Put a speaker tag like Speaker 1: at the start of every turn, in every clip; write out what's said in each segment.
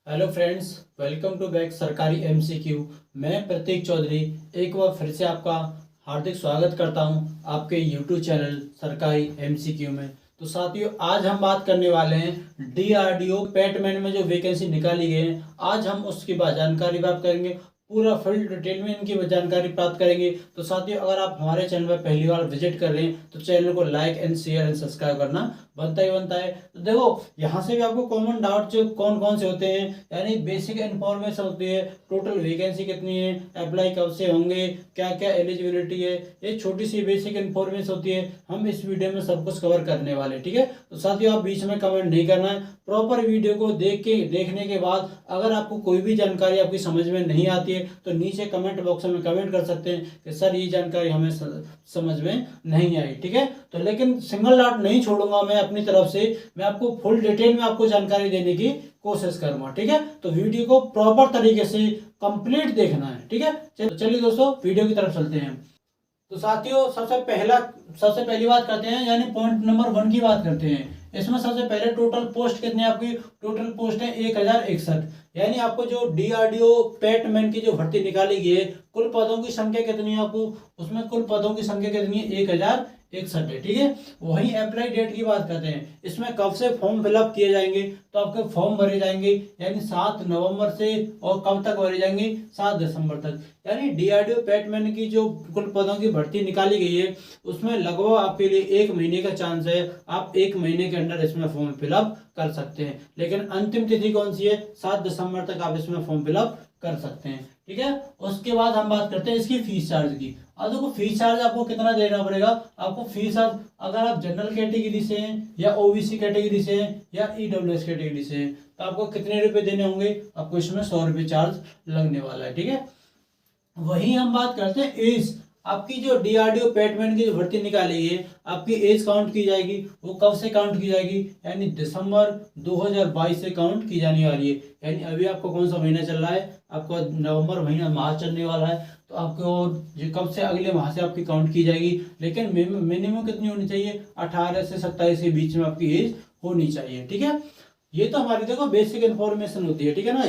Speaker 1: Hello friends, welcome to back सरकारी MCQ. मैं प्रतीक चौधरी एक बार फिर से आपका हार्दिक स्वागत करता हूं आपके यूट्यूब चैनल सरकारी एमसीक्यू में। तो साथियों, आज हम बात करने वाले हैं डीआरडीओ पैटमैन में जो वैकेंसी निकाली गई है। आज हम उसकी जानकारी प्राप्त करेंगे, पूरा फुल डिटेल में इनकी जानकारी प्राप्त करेंगे। तो साथियों, अगर आप हमारे चैनल पर पहली बार विजिट कर रहे हैं तो चैनल को like and share and subscribe करना बनता ही बनता है। तो देखो, यहाँ से भी आपको कॉमन डाउट जो कौन कौन से होते हैं, यानी बेसिक इन्फॉर्मेशन होती है, टोटल वैकेंसी कितनी है, अप्लाई कब से होंगे, क्या क्या एलिजिबिलिटी है, ये छोटी सी बेसिक इन्फॉर्मेशन होती है। हम इस वीडियो में सब कुछ कवर करने वाले हैं, ठीक है। तो साथियों, आप बीच में कमेंट नहीं करना है। प्रॉपर वीडियो को देखने के बाद अगर आपको कोई भी जानकारी आपकी समझ में नहीं आती है तो नीचे कमेंट बॉक्स में कमेंट कर सकते हैं कि सर ये जानकारी हमें समझ में नहीं आई, ठीक है। तो लेकिन सिंगल डाउट नहीं छोड़ूंगा मैं अपनी तरफ से, मैं आपको फुल डिटेल में आपको जानकारी देने की कोशिश करूंगा, ठीक है। तो वीडियो को प्रॉपर तरीके से कंप्लीट देखना है, ठीक है। चलिए दोस्तों, वीडियो की तरफ चलते हैं। तो साथियों, सबसे पहली बात करते हैं, यानी पॉइंट नंबर 1 की बात करते हैं। इसमें सबसे पहले टोटल पोस्ट कितनी है आपकी? टोटल पोस्ट है 1061। यानी आपको जो डीआरडीओ पैटमैन की जो भर्ती निकाली गई है, कुल पदों की संख्या कितनी है आपको? उसमें कुल पदों की संख्या कितनी है? 1061 है, ठीक है। वहीं अप्लाई डेट की बात करते हैं, इसमें कब से फॉर्म फिलअप किए जाएंगे? तो आपके फॉर्म भरे जाएंगे यानी 7 नवंबर से, और कब तक भरे जाएंगे? 7 दिसंबर तक। यानी डीआरडीओ पैटमैन की जो कुल पदों की भर्ती निकाली गई है, उसमें लगभग आपके लिए 1 महीने का चांस है। आप 1 महीने के अंदर इसमें फॉर्म फिलअप कर सकते हैं, लेकिन अंतिम तिथि कौन सी है? 7 दिसंबर तक आप इसमें फॉर्म फिलअप कर सकते हैं, ठीक है। उसके बाद हम बात करते हैं इसकी फीस चार्ज की। अब देखो, फीस चार्ज आपको कितना देना पड़ेगा? आपको फीस अगर आप जनरल कैटेगरी से हैं, या ओबीसी कैटेगरी से हैं, या ईडब्ल्यूएस कैटेगरी से हैं, तो आपको कितने रुपए देने होंगे? आपको इसमें 100 रुपये चार्ज लगने वाला है, ठीक है। वहीं हम बात करते हैं एज। आपकी जो डीआरडीओ पैटमैन की जो भर्ती निकाली है, आपकी एज काउंट की जाएगी। वो कब से काउंट की जाएगी? यानी दिसंबर 2022 से काउंट की जाने वाली है। यानी अभी आपको कौन सा महीना चल रहा है? आपको नवंबर महीना, मार्च चलने वाला है। तो आपको जो कब से, अगले माह से आपकी काउंट की जाएगी। लेकिन मिनिमम कितनी होनी चाहिए? 18 से 27 के बीच में आपकी एज होनी चाहिए, ठीक है। ये तो हमारी देखो बेसिक इन्फॉर्मेशन होती है, ठीक है ना।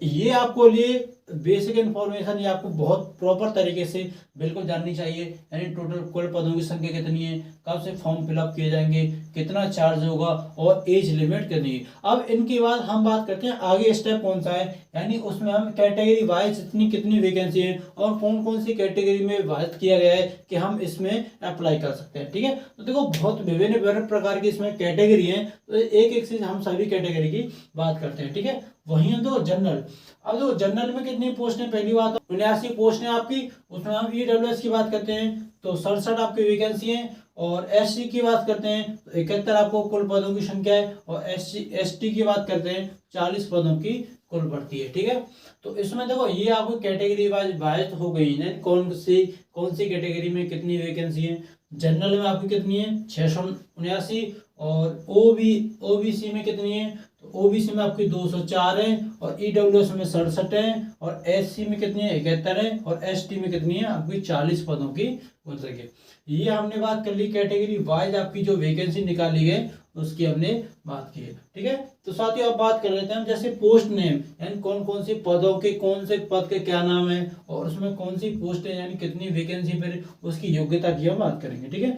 Speaker 1: ये आपको लिए बेसिक इन्फॉर्मेशन, ये आपको बहुत प्रॉपर तरीके से बिल्कुल जाननी चाहिए। यानी टोटल कुल पदों की संख्या कितनी है, कब से फॉर्म फिलअप किए जाएंगे, कितना चार्ज होगा, और एज लिमिट कितनी है। अब इनके बाद हम बात करते हैं आगे स्टेप कौन सा है। यानी उसमें हम कैटेगरी वाइज कितनी वैकेंसी है, और कौन कौन सी कैटेगरी में बात किया गया है कि हम इसमें अप्लाई कर सकते हैं, ठीक है। तो देखो, बहुत विभिन्न विभिन्न प्रकार की इसमें कैटेगरी है। तो एक एक चीज हम सभी कैटेगरी की बात करते हैं, ठीक है। वहीं तो जनरल, अब देखो जनरल में कितनी पोस्ट है? पहली बात 79 पोस्ट है आपकी। उसमें हम ईडब्ल्यूएस की बात करते हैं तो 67 आपकी वैकेंसी है। और एससी की बात करते हैं तो 71 आपको कुल पदों की संख्या है। और एसटी की बात करते हैं 40 पदों की कुल भर्ती है, ठीक है। तो इसमें देखो, ये आपको कैटेगरी वाइज हो गई है, कौन सी कैटेगरी में कितनी वैकेंसी है। जनरल में आपकी कितनी है? 679। और ओबीसी में कितनी है? तो ओबीसी में आपकी 204 है। और ईडब्ल्यूएस में 67 है। और एससी में कितनी है? 71 है। और एसटी में कितनी है? आपकी 40 पदों की है। ये हमने बात कर ली कैटेगरी वाइज आपकी जो वैकेंसी निकाली गई, उसकी हमने बात की है, ठीक है। तो साथियों, अब बात कर लेते हैं जैसे पोस्ट नेम, यानी कौन कौन सी पदों के, कौन से पद के क्या नाम है, और उसमें कौन सी पोस्ट है, यानी कितनी वैकेंसी पर उसकी योग्यता की हम बात करेंगे, ठीक है।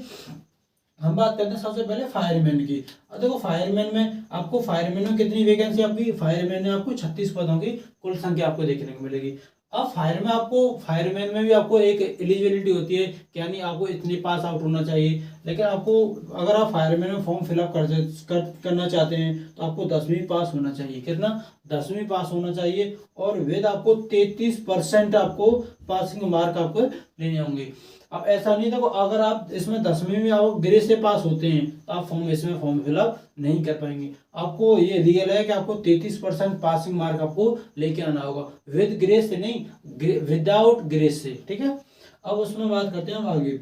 Speaker 1: हम बात करते हैं सबसे पहले फायरमैन की। अब देखो, फायरमैन में कितनी वैकेंसी आपकी? फायरमैन में आपको 36 पदों की कुल संख्या आपको देखने को मिलेगी। अब फायरमैन में भी आपको एक एलिजिबिलिटी होती है, यानी आपको इतनी पास आउट होना चाहिए। लेकिन आपको, अगर आप फायरमैन में फॉर्म फिलअप करना चाहते हैं तो आपको 10वीं पास होना चाहिए। कितना? 10वीं पास होना चाहिए। और विद आपको 33% आपको पासिंग मार्क आपको लेने होंगे। अब ऐसा नहीं, देखो अगर आप इसमें 10वीं में आप ग्रे से पास होते हैं तो आप फॉर्म फिलअप नहीं कर पाएंगे। आपको ये रियल है कि आपको 33% पासिंग मार्क आपको लेके आना होगा, विद ग्रेस से नहीं, विदाउट ग्रेस से, ठीक है। अब उसमें बात करते हैं हम आगे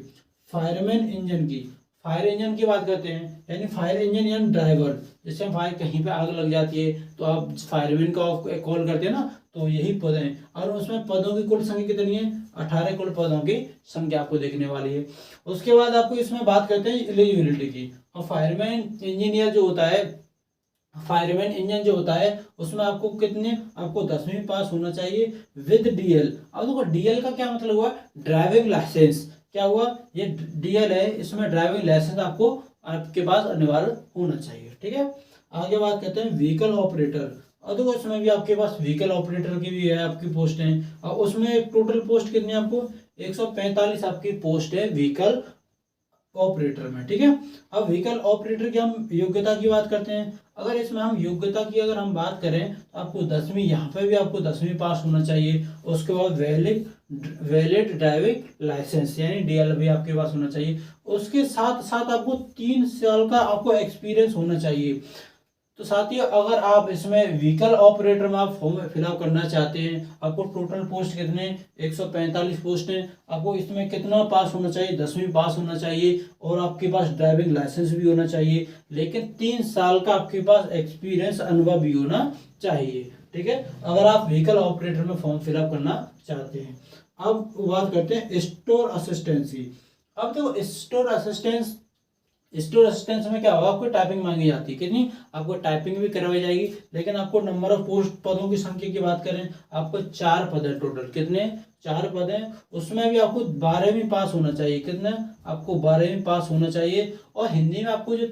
Speaker 1: फायरमैन इंजन की। फायर इंजन की बात करते हैं, यानी फायर इंजन यानी ड्राइवर। जैसे फायर कहीं पे आग लग जाती है तो आप फायरमैन का कॉल करते हैं ना, तो यही पद हैं। और उसमें पदों की कुल संख्या कितनी है? 18 कुल पदों की संख्या आपको देखने वाली है। उसके बाद आपको इसमें बात करते हैं एलिजिबिलिटी की। और फायरमैन इंजीनियर जो होता है, फायरमैन इंजन जो होता है उसमें आपको कितने, आपको 10वीं पास होना चाहिए विद डीएल। अब देखो डीएल का क्या मतलब हुआ, ड्राइविंग लाइसेंस। क्या हुआ, ये डीएल है, इसमें ड्राइविंग लाइसेंस आपको आपके पास अनिवार्य होना चाहिए। ठीक है, आगे बात करते हैं व्हीकल ऑपरेटर। और देखो इसमें भी आपके पास व्हीकल ऑपरेटर की भी है आपकी पोस्ट है, और उसमें टोटल पोस्ट कितनी है आपको 145 आपकी पोस्ट है व्हीकल ऑपरेटर में। ठीक है, अब व्हीकल ऑपरेटर की हम योग्यता की बात करते हैं। अगर इसमें हम योग्यता की अगर हम बात करें तो आपको 10वीं, यहाँ पे भी आपको 10वीं पास होना चाहिए। उसके बाद वैलिड ड्राइविंग लाइसेंस यानी डीएल भी आपके पास होना चाहिए। उसके साथ साथ आपको 3 साल का आपको एक्सपीरियंस होना चाहिए। तो साथियों अगर आप इसमें व्हीकल ऑपरेटर में आप फॉर्म फिलअप करना चाहते हैं, आपको टोटल पोस्ट कितने 145 पोस्ट हैं, आपको इसमें कितना पास होना चाहिए 10वीं पास होना चाहिए, और आपके पास ड्राइविंग लाइसेंस भी होना चाहिए, लेकिन 3 साल का आपके पास एक्सपीरियंस अनुभव भी होना चाहिए। ठीक है, अगर आप व्हीकल ऑपरेटर में फॉर्म फिलअप करना चाहते हैं। अब बात करते हैं स्टोर असिस्टेंसी। अब देखो स्टोर असिस्टेंस में क्या होगा, आपको टाइपिंग मांगी जाती है कितनी, आपको टाइपिंग भी करवाई जाएगी, लेकिन आपको नंबर ऑफ पोस्ट पदों की संख्या की बात करें, आपको 4 पद है टोटल, कितने 4 पद हैं। उसमें भी आपको 12वीं पास होना चाहिए, कितना आपको 12वीं पास होना चाहिए। और हिंदी में आपको जो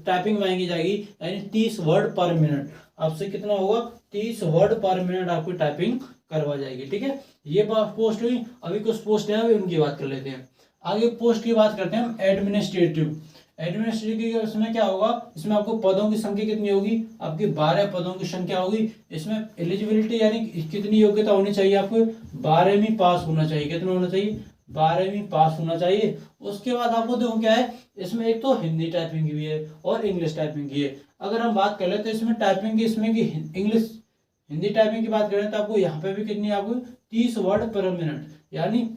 Speaker 1: टाइपिंग मांगी जाएगी यानी 30 वर्ड पर मिनट, आपसे कितना होगा 30 वर्ड पर मिनट आपकी टाइपिंग करवा जाएगी। ठीक है, ये पोस्ट हुई। अभी कुछ पोस्ट है अभी उनकी बात कर लेते हैं। आगे पोस्ट की बात करते हैं हम एडमिनिस्ट्रेटिव की। इसमें क्या होगा, इसमें आपको पदों की संख्या कितनी होगी, आपकी 12 पदों की संख्या होगी। इसमें एलिजिबिलिटी यानी कितनी योग्यता होनी चाहिए, आपको 12वीं पास होना चाहिए। कितना होना चाहिए 12वीं पास होना चाहिए। उसके बाद आपको देखो क्या है, इसमें एक तो हिंदी टाइपिंग की भी है और इंग्लिश टाइपिंग की है। अगर हम बात कर ले तो इसमें टाइपिंग की, इसमें की इंग्लिश हिंदी टाइपिंग की बात करें तो आपको यहाँ पे भी कितनी, आपको 30 वर्ड पर मिनट, यानी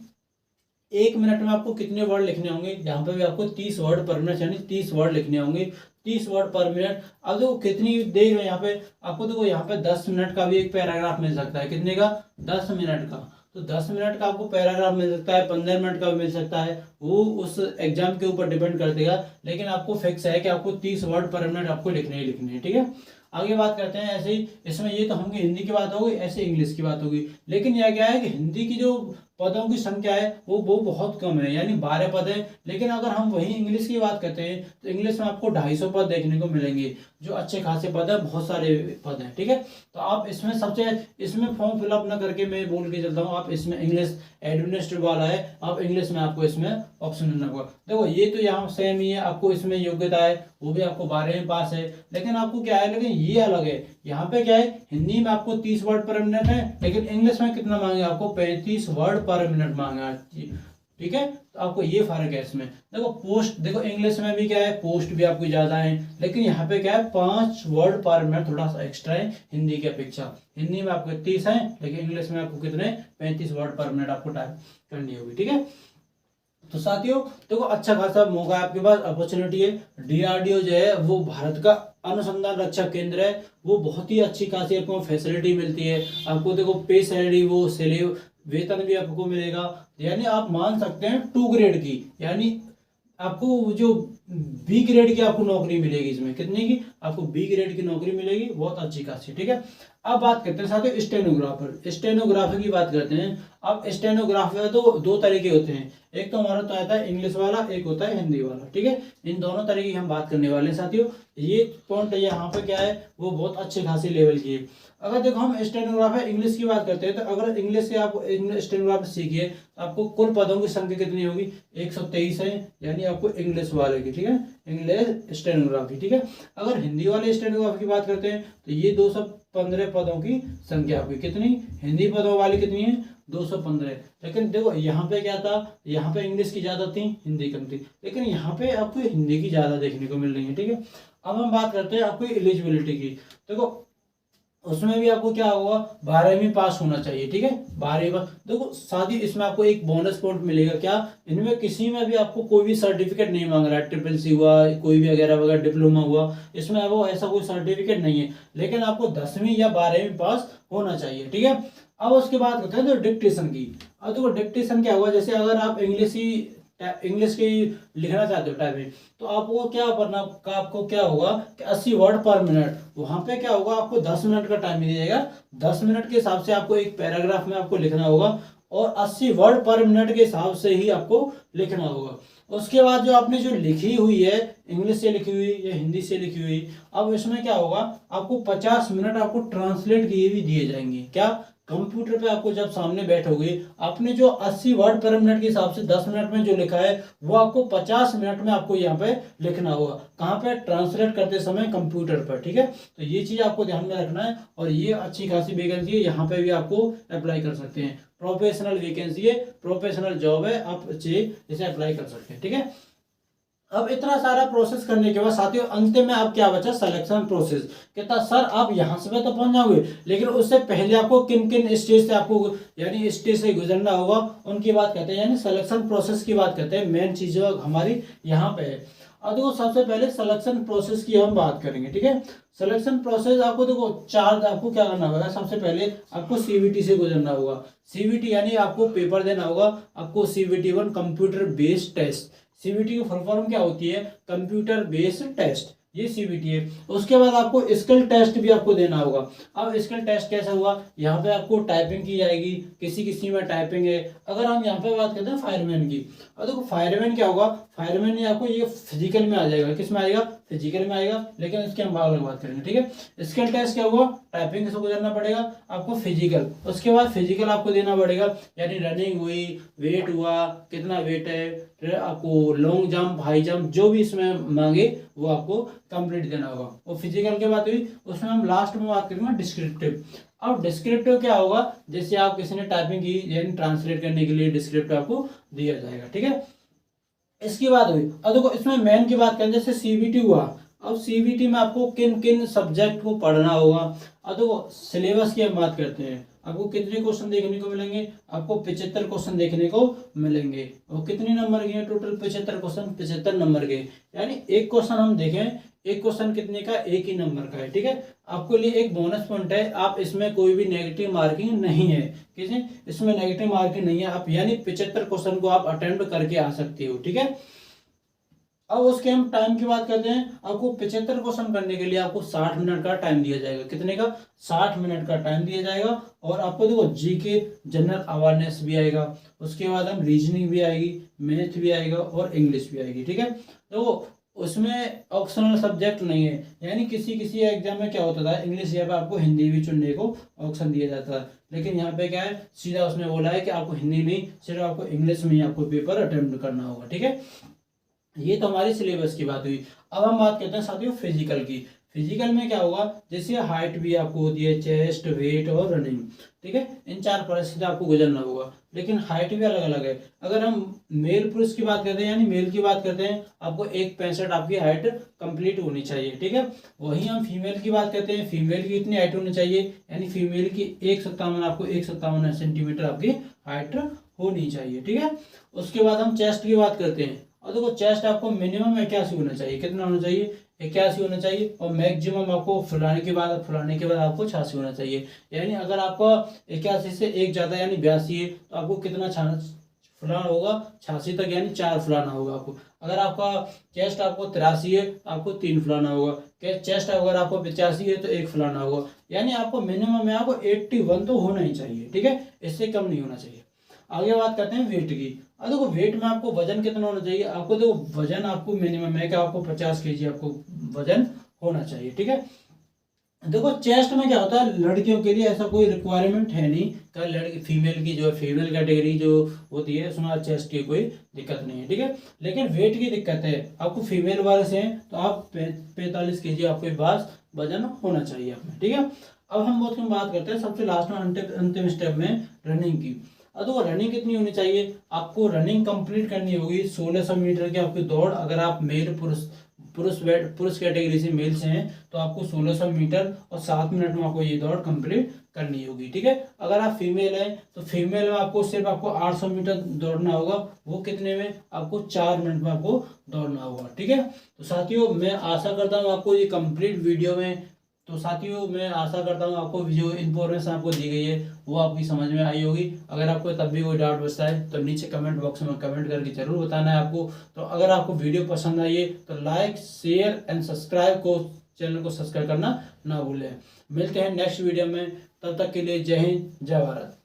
Speaker 1: 1 मिनट में आपको कितने वर्ड लिखने होंगे, यहाँ पे भी आपको 30 वर्ड पर मिनट यानी 30 वर्ड लिखने होंगे, 30 वर्ड पर मिनट। अब देखो कितनी देर में यहाँ पे आपको, देखो यहाँ पे 10 मिनट का भी एक पैराग्राफ मिल सकता है, कितने का 10 मिनट का। तो 10 मिनट का आपको पैराग्राफ मिल सकता है, 15 मिनट का भी मिल सकता है, वो उस एग्जाम के ऊपर डिपेंड कर देगा, लेकिन आपको फिक्स है कि आपको 30 वर्ड पर मिनट आपको लिखने ही लिखने हैं। ठीक है, आगे बात करते हैं ऐसे ही, इसमें ये तो होंगे हिंदी की बात होगी, ऐसे इंग्लिश की बात होगी। लेकिन यह क्या है कि हिंदी की जो पदों की संख्या है वो बहुत कम है, यानी 12 पद है। लेकिन अगर हम वही इंग्लिश की बात करते हैं तो इंग्लिश में आपको 250 पद देखने को मिलेंगे, जो अच्छे खासे पद है, बहुत सारे पद हैं। ठीक है, तो आप इसमें सबसे इसमें फॉर्म फिलअप ना करके मैं बोल के चलता हूँ, आप इसमें इंग्लिश एडमिनिस्ट्रेटिव वाला है, आप इंग्लिश में आपको इसमें ऑप्शन लेना होगा। देखो ये तो यहाँ सेम ही है, आपको इसमें योग्यता है वो भी आपको 12वीं पास है, लेकिन आपको क्या है, लेकिन ये अलग है। यहाँ पे क्या है, हिंदी में आपको 30 वर्ड पर मिनट है, लेकिन इंग्लिश में कितना मांगे, आपको 35 वर्ड पर मिनट मांगा। ठीक है, तो आपको ये फर्क है इसमें। देखो पोस्ट, देखो इंग्लिश में भी क्या है, पोस्ट भी आपकी ज्यादा है, लेकिन यहाँ पे क्या है 5 वर्ड पर मिनट थोड़ा सा एक्स्ट्रा है हिंदी की अपेक्षा। हिंदी में आपको 30 है, लेकिन इंग्लिश में आपको कितने 35 वर्ड पर मिनट आपको टाइप करनी होगी। ठीक है, तो साथियों देखो अच्छा खासा मौका है आपके पास, अपॉर्चुनिटी है। डीआरडीओ जो है वो भारत का अनुसंधान रक्षा केंद्र है, वो बहुत ही अच्छी खासी आपको फैसिलिटी मिलती है। आपको देखो पे सैलरी, वो सैलरी वेतन भी आपको मिलेगा, यानी आप मान सकते हैं 2 ग्रेड की, यानी आपको जो बी ग्रेड की आपको नौकरी मिलेगी। इसमें कितने की, आपको बी ग्रेड की नौकरी मिलेगी, बहुत अच्छी खासी। ठीक है, अब बात करते हैं साथियों स्टेनोग्राफर की बात करते हैं। अब स्टेनोग्राफर तो 2 तरीके होते हैं, एक तो हमारा तो आता है इंग्लिश वाला, एक होता है हिंदी वाला। ठीक है, इन दोनों तरीके की हम बात करने वाले हैं साथियों। ये पॉइंट यहाँ पे क्या है, वो बहुत अच्छे खासी लेवल की है। अगर देखो हम स्टेनोग्राफर इंग्लिश की बात करते हैं, तो अगर इंग्लिश से आप स्टेनोग्राफर सीखिए तो आपको कुल पदों की संख्या कितनी होगी 123 है, यानी आपको इंग्लिश वाले की। ठीक है, इंग्लिश स्टेनोग्राफी। ठीक है, अगर हिंदी वाले स्टेनोग्राफी की बात करते हैं तो ये 215 पदों की संख्या आपकी, कितनी हिंदी पदों वाली कितनी है 215। लेकिन देखो यहाँ पे क्या था, यहाँ पे इंग्लिश की ज्यादा थी, हिंदी कम थी, लेकिन यहाँ पे आपको हिंदी की ज्यादा देखने को मिल रही है। ठीक है, अब हम बात करते हैं आपको एलिजिबिलिटी की। देखो उसमें भी आपको क्या होगा 12वीं पास होना चाहिए। ठीक है, 12वीं पास। देखो साथ ही इसमें आपको एक बोनस पॉइंट मिलेगा, क्या इनमें किसी में भी आपको कोई भी सर्टिफिकेट नहीं मांग रहा है, ट्रिपल सी हुआ, कोई भी वगैरह वगैरह डिप्लोमा हुआ, इसमें वो ऐसा कोई सर्टिफिकेट नहीं है, लेकिन आपको 10वीं या 12वीं पास होना चाहिए। ठीक है, अब उसके बाद होता है तो डिक्टेशन की। अब देखो डिक्टेशन क्या हुआ, जैसे अगर आप इंग्लिश ही इंग्लिश की लिखना चाहते हो टाइपिंग, तो आपको क्या करना, आपको क्या होगा कि 80 वर्ड पर मिनट, वहां पे क्या होगा आपको 10 मिनट का टाइम मिल जाएगा। 10 मिनट के हिसाब से आपको एक पैराग्राफ में आपको लिखना होगा और 80 वर्ड पर मिनट के हिसाब से ही आपको लिखना होगा। उसके बाद जो आपने जो लिखी हुई है, इंग्लिश से लिखी हुई या हिंदी से लिखी हुई, अब इसमें क्या होगा आपको 50 मिनट आपको ट्रांसलेट किए भी दिए जाएंगे। क्या, कंप्यूटर पे आपको जब सामने बैठोगे, आपने जो 80 वर्ड पर मिनट के हिसाब से 10 मिनट में जो लिखा है वो आपको 50 मिनट में आपको यहाँ पे लिखना होगा। कहाँ पे, ट्रांसलेट करते समय कंप्यूटर पर। ठीक है, तो ये चीज आपको ध्यान में रखना है। और ये अच्छी खासी वैकेंसी है, यहाँ पे भी आपको अप्लाई कर सकते हैं। प्रोफेशनल वैकेंसी है, प्रोफेशनल जॉब है, आप इसे अप्लाई कर सकते हैं। ठीक है, अब इतना सारा प्रोसेस करने के बाद साथियों अंत में आप क्या बचा, सिलेक्शन प्रोसेस। कहता सर आप यहां से तो पहुंच जाओगे, लेकिन उससे पहले आपको किन किन स्टेज से आपको यानी स्टेज से गुजरना होगा, उनकी बात करते हैं, यानी सिलेक्शन प्रोसेस की बात करते हैं। मेन चीज हमारी यहाँ पे है। अब देखो सबसे पहले सिलेक्शन प्रोसेस की हम बात करेंगे। ठीक है, सिलेक्शन प्रोसेस आपको देखो चार, आपको क्या करना होगा, सबसे पहले आपको सीबीटी से गुजरना होगा। सीबीटी यानी आपको पेपर देना होगा, आपको CBT 1 computer based test. CBT की फुल फॉर्म क्या होती है, कंप्यूटर बेस्ड टेस्ट, ये सीबीटी है। उसके बाद आपको स्किल टेस्ट भी आपको देना होगा। अब स्किल टेस्ट कैसा हुआ, यहाँ पे आपको टाइपिंग की जाएगी, किसी किसी में टाइपिंग है। अगर हम यहाँ पे बात करते हैं फायरमैन की, और देखो फायरमैन क्या होगा, फायरमैन ये आपको ये फिजिकल में आ जाएगा। किस में आएगा, फिजिकल में आएगा, लेकिन इसके हम अलग बात करेंगे। ठीक है, स्किल टेस्ट क्या हुआ, टाइपिंग से गुजरना पड़ेगा आपको, फिजिकल। उसके बाद फिजिकल आपको देना पड़ेगा, यानी रनिंग हुई, वेट हुआ, कितना वेट है, फिर आपको लॉन्ग जंप, हाई जंप, जो भी इसमें मांगे वो आपको कंप्लीट देना होगा। वो फिजिकल के बाद हुई, उसमें हम लास्ट में बात करेंगे डिस्क्रिप्टिव। अब डिस्क्रिप्टिव क्या होगा, जैसे आप किसी ने टाइपिंग की यानी ट्रांसलेट करने के लिए डिस्क्रिप्टिव आपको दिया जाएगा। ठीक है, इसकी बात हुई। अब देखो इसमें मेन की बात करें, जैसे सीबीटी हुआ, अब सीबीटी में आपको किन किन सब्जेक्ट को पढ़ना होगा। अब देखो सिलेबस की हम बात करते हैं, आपको कितने क्वेश्चन देखने को मिलेंगे, आपको 75 क्वेश्चन देखने को मिलेंगे। और कितने नंबर के हैं, टोटल 75 क्वेश्चन, 75 नंबर के, यानी एक क्वेश्चन हम देखें, एक क्वेश्चन कितने का, एक ही नंबर का है। ठीक है, आपके लिए एक बोनस पॉइंट है, आप इसमें कोई भी नेगेटिव मार्किंग नहीं है, किसी इसमें नेगेटिव मार्किंग नहीं है, आप यानी 75 क्वेश्चन को आप अटेम्प्ट करके आ सकते हो। ठीक है, अब उसके हम टाइम की बात करते हैं, आपको 75 क्वेश्चन करने के लिए आपको 60 मिनट का टाइम दिया जाएगा। कितने का, 60 मिनट का टाइम दिया जाएगा। और आपको देखो जीके, जनरल अवेयरनेस भी आएगा, उसके बाद हम रीजनिंग भी आएगी, मैथ भी आएगा और इंग्लिश भी आएगी। ठीक है, तो उसमें ऑप्शनल सब्जेक्ट नहीं है, यानी किसी किसी एग्जाम में क्या होता था, इंग्लिश यहाँ पे आपको हिंदी भी चुनने को ऑप्शन दिया जाता है, लेकिन यहाँ पे क्या है, सीधा उसने बोला है कि आपको हिंदी नहीं, सिर्फ आपको इंग्लिश में ही आपको पेपर अटेम्प्ट करना होगा। ठीक है, ये तो हमारी सिलेबस की बात हुई। अब हम बात करते हैं साथियों फिजिकल की। फिजिकल में क्या होगा, जैसे हाइट भी आपको होती है, चेस्ट, वेट और रनिंग। ठीक है, इन 4 परिस्थिति आपको गुजरना होगा, लेकिन हाइट भी अलग अलग है। अगर हम मेल पुरुष की बात करते हैं, यानी मेल की बात करते हैं, आपको 1.65 आपकी हाइट कंप्लीट होनी चाहिए। ठीक है, वहीं हम फीमेल की बात करते हैं, फीमेल की कितनी हाइट होनी चाहिए, यानी फीमेल की 157, आपको 157 सेंटीमीटर आपकी हाइट होनी चाहिए। ठीक है, उसके बाद हम चेस्ट की बात करते हैं, और देखो चेस्ट आपको मिनिमम 81 होना चाहिए। कितना होना चाहिए, 81 होना चाहिए। और मैक्सिमम आपको फुलाने के बाद आपको 86 होना चाहिए। यानी अगर आपका 81 से एक ज्यादा यानी 82 है, तो आपको कितना फुलाना होगा, 86 तक, यानी 4 फुलाना होगा आपको। अगर आपका चेस्ट आपको 83 है तो आपको 3 फुलाना होगा। चेस्ट अगर आपको 85 है तो 1 फुलाना होगा। यानी आपको मिनिमम में आपको 81 तो होना ही चाहिए। ठीक है, इससे कम नहीं होना चाहिए। आगे बात करते हैं वेट की। अब देखो वेट में आपको वजन कितना होना चाहिए, आपको देखो वजन आपको मिनिमम है कि आपको 50 kg आपको वजन होना चाहिए। ठीक है, देखो चेस्ट में क्या होता है, लड़कियों के लिए ऐसा कोई रिक्वायरमेंट है नहीं, का लड़की फीमेल की जो फीमेल कैटेगरी जो होती है उसमें चेस्ट की कोई दिक्कत नहीं है। ठीक है, लेकिन वेट की दिक्कत है, आपको फीमेल वर्ग से हैं तो आप 45 kg आपके पास वजन होना चाहिए अपने। ठीक है, अब हम बहुत बात करते हैं सबसे लास्ट में अंतिम स्टेप में रनिंग की। अब तो रनिंग कितनी होनी चाहिए, आपको रनिंग कंप्लीट करनी होगी 1600 मीटर की आपकी दौड़। अगर आप मेल पुरुष कैटेगरी से मेल से हैं तो आपको 1600 मीटर और 7 मिनट में आपको ये दौड़ कंप्लीट करनी होगी। ठीक है, अगर आप फीमेल हैं तो फीमेल में आपको सिर्फ आपको 800 मीटर दौड़ना होगा, वो कितने में, आपको 4 मिनट में आपको दौड़ना होगा। ठीक है, तो साथियों मैं आशा करता हूँ आपको ये कंप्लीट वीडियो में तो साथियों मैं आशा करता हूँ आपको जो इन्फॉर्मेशन आपको दी गई है वो आपकी समझ में आई होगी। अगर आपको तब भी कोई डाउट बचता है तो नीचे कमेंट बॉक्स में कमेंट करके जरूर बताना है आपको। तो अगर आपको वीडियो पसंद आई है तो लाइक शेयर एंड सब्सक्राइब को चैनल को सब्सक्राइब करना ना भूलें। मिलते हैं नेक्स्ट वीडियो में, तब तक के लिए जय हिंद जय भारत।